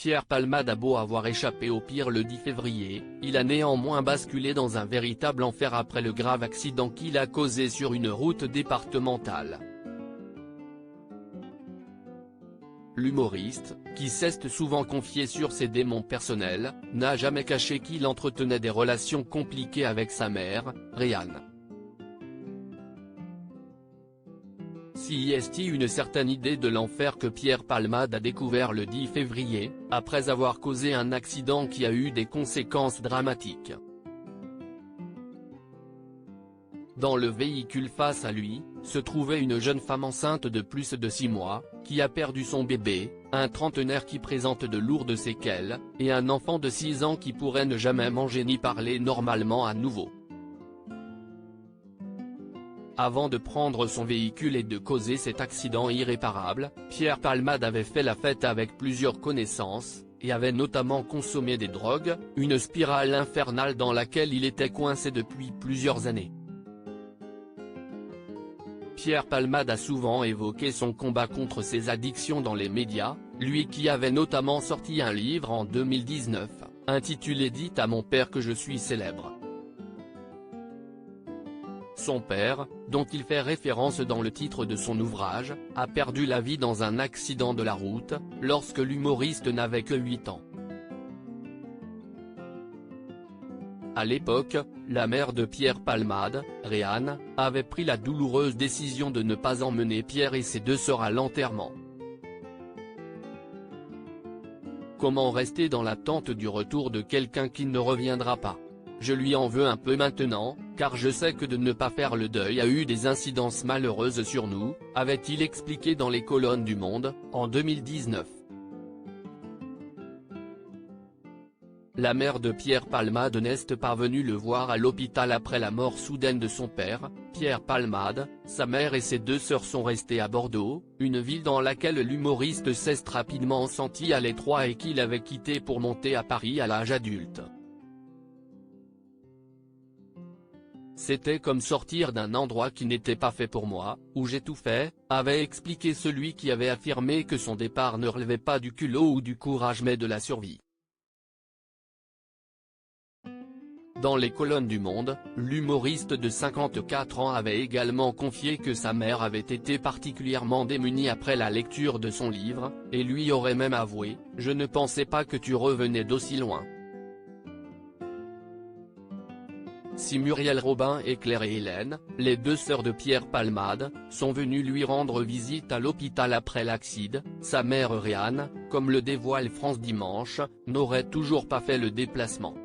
Pierre Palmade a beau avoir échappé au pire le 10 février, il a néanmoins basculé dans un véritable enfer après le grave accident qu'il a causé sur une route départementale. L'humoriste, qui s'est souvent confié sur ses démons personnels, n'a jamais caché qu'il entretenait des relations compliquées avec sa mère, Rihanna. Si est une certaine idée de l'enfer que Pierre Palmade a découvert le 10 février, après avoir causé un accident qui a eu des conséquences dramatiques. Dans le véhicule face à lui, se trouvait une jeune femme enceinte de plus de 6 mois, qui a perdu son bébé, un trentenaire qui présente de lourdes séquelles, et un enfant de 6 ans qui pourrait ne jamais manger ni parler normalement à nouveau. Avant de prendre son véhicule et de causer cet accident irréparable, Pierre Palmade avait fait la fête avec plusieurs connaissances, et avait notamment consommé des drogues, une spirale infernale dans laquelle il était coincé depuis plusieurs années. Pierre Palmade a souvent évoqué son combat contre ses addictions dans les médias, lui qui avait notamment sorti un livre en 2019, intitulé « Dites à mon père que je suis célèbre ». Son père, dont il fait référence dans le titre de son ouvrage, a perdu la vie dans un accident de la route, lorsque l'humoriste n'avait que 8 ans. À l'époque, la mère de Pierre Palmade, Rihanna, avait pris la douloureuse décision de ne pas emmener Pierre et ses 2 sœurs à l'enterrement. Comment rester dans l'attente du retour de quelqu'un qui ne reviendra pas ? Je lui en veux un peu maintenant, car je sais que de ne pas faire le deuil a eu des incidences malheureuses sur nous, avait-il expliqué dans les colonnes du Monde, en 2019. La mère de Pierre Palmade n'est pas venue le voir à l'hôpital après la mort soudaine de son père, Pierre Palmade. Sa mère et ses 2 sœurs sont restées à Bordeaux, une ville dans laquelle l'humoriste s'est rapidement senti à l'étroit et qu'il avait quitté pour monter à Paris à l'âge adulte. C'était comme sortir d'un endroit qui n'était pas fait pour moi, où j'ai tout fait, avait expliqué celui qui avait affirmé que son départ ne relevait pas du culot ou du courage mais de la survie. Dans les colonnes du Monde, l'humoriste de 54 ans avait également confié que sa mère avait été particulièrement démunie après la lecture de son livre, et lui aurait même avoué « Je ne pensais pas que tu revenais d'aussi loin ». Si Muriel Robin et Claire et Hélène, les 2 sœurs de Pierre Palmade, sont venues lui rendre visite à l'hôpital après l'accident, sa mère Rihanna, comme le dévoile France Dimanche, n'aurait toujours pas fait le déplacement.